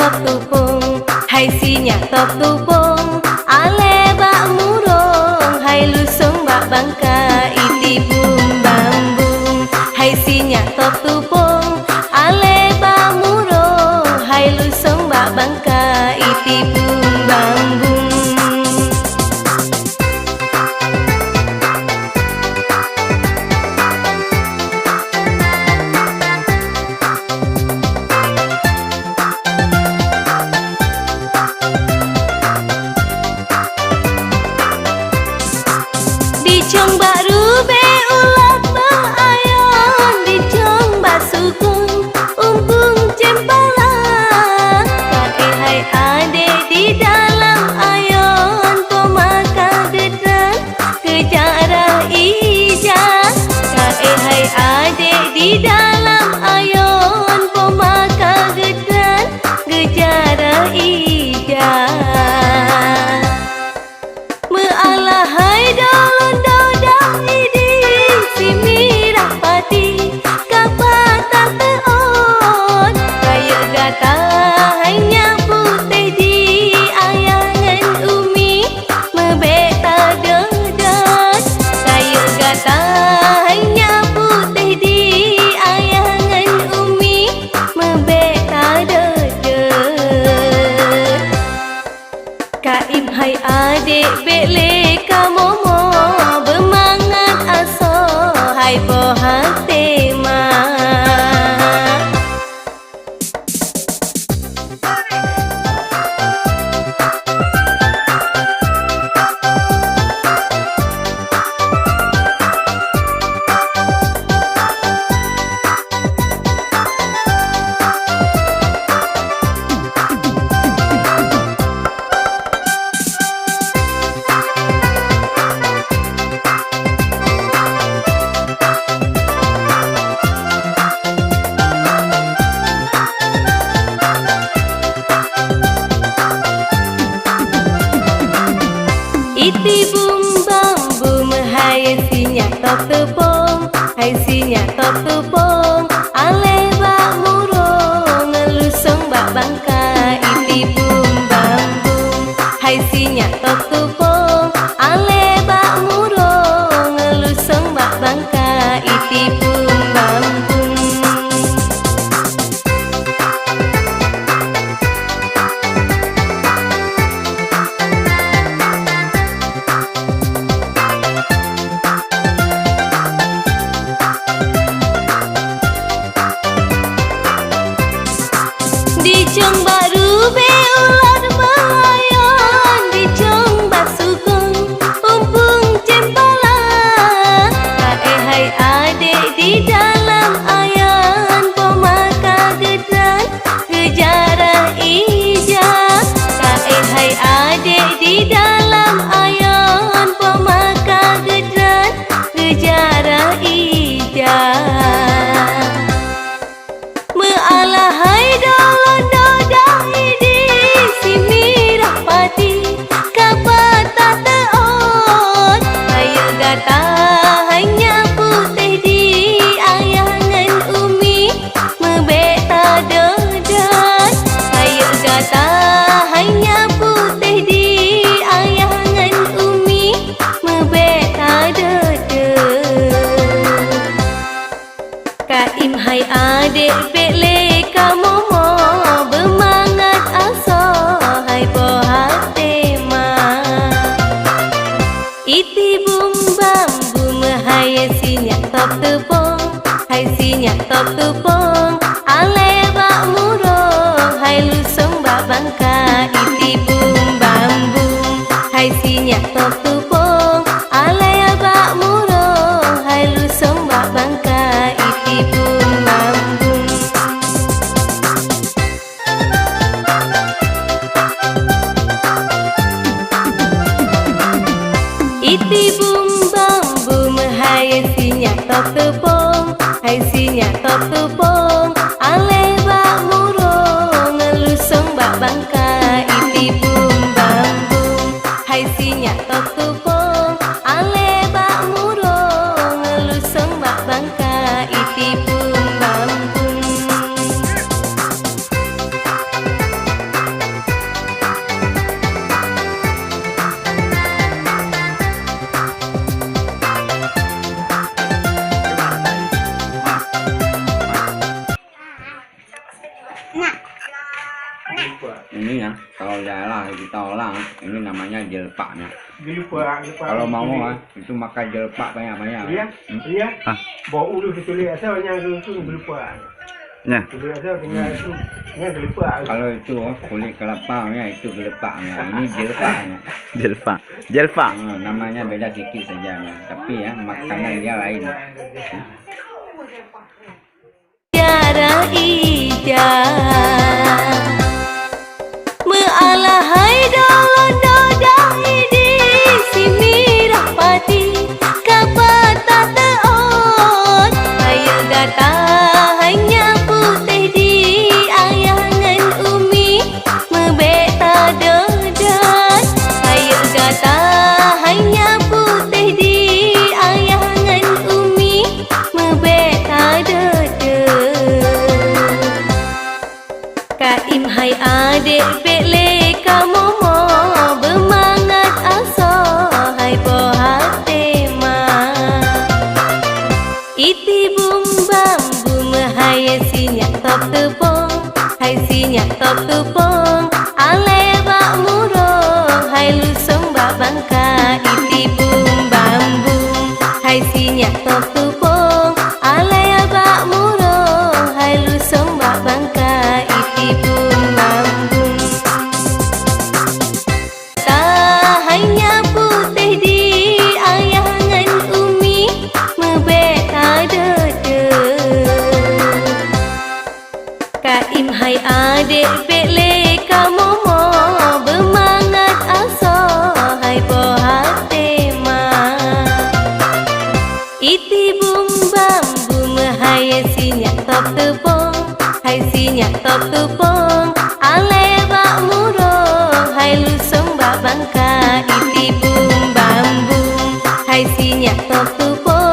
top tupung, hai sinya top tupung, ale bak murung, hai lusung bak bangka iti bum bambung, hai sinya top tupung, ale bak murung, hai lusung bak bangka iti bum bambung. Dicong bak rube ulat bak ayon, dicong bak sukun umpung cempalan. Kae hai ade di dalam ayon, pemaka gedang kejarah ijah. Kae hai ade di dalam ayon, pemaka gedang kejarah ijah. Mealah hai dolon dodang idi si mirah pati kapata teon, kaya gata hanya putih di ayangan umi mebeta dedas. Kaya gata hanya putih di ayangan umi mebeta dedas. Kaim hai adik bele kamomo bermangat aso hai bohak tema. Iti bum bambum hai sinya top tepung, hai sinya top tepung, ale bak murung ngelusung bak bangka. Iti bum bambum hai sinya top tepung, ale bak murung ngelusung bak bangka. Iti bum bambum. Dicong bak rube ulat bayon, dicong bak sukun umpung cempalan. Kae hai adik di dalam ayan, pemaka gedang kejarah ijah. Kae hai adik di dalam ayan, pemaka gedang kejarah ijah. Mealah hai dolon dodang idi si mirah pati kapata teon, kaya gata hanya putih di ayangan umi mebeta dedas. Kaya gata hanya putih di ayangan umi mebeta dedas. Kaim hai adik bele kamomo bermangat aso hai bohak tema. Iti bum bambum hai sinya top tepung, hai sinya top tepung, ale bak murung hai lusung bak bangka. Iti bum bambum hai sinya top tepung, ale bak murung hai lusung bak bangka. Iti bum bambum. Iti bum bambum hai sinya top tepung, hai sinya top tepung, ale bak murung ngelusung bak bangka. Iti bum bambum hai sinya top tepung, ale bak murung ngelusung bak bangka. Iti bum bambum. lah kita orang. Ini namanya jelpaknya. Gelupa. Kalau mau itu makan jelpak banyak-banyak. Iya. Iya. Bawa ulu ditulis asal yang itu gelupa. Nah, Tulis asal tinggal itu yang gelupa. Kalau itu kulit kelapanya itu jelpaknya. Ini jelpaknya. jelfa. Namanya beda sedikit saja. Tapi ya makanan dia lain. Tiara ija Mealahai dalam dodai di sini rapati Kapata teot Ayo gata hanya putih di ayangan umi Membeta dodan Ayo gata hanya putih di ayangan umi Membeta dodan Kaim hai adik pele kamu mau bermangat aso hai bohate ma Iti bum bam bum hai sinyak top tepung hai sinyak top tepung ale bak murung hai lusung bak bangka Iti bum bam bum hai sinyak top tepung ale bak murung hai lusung bak bangka Iti bum bam bum tak hanya putih di ayangan umi membeta dada Kaim hai adik pele kamu mau bermangat aso hai bohate ma Iti bum bam bum hai sinyak top tepung hai sinyak top tepung ale bak murung hai lusung bak bangka Iti bum bam bum hai sinyak top tepung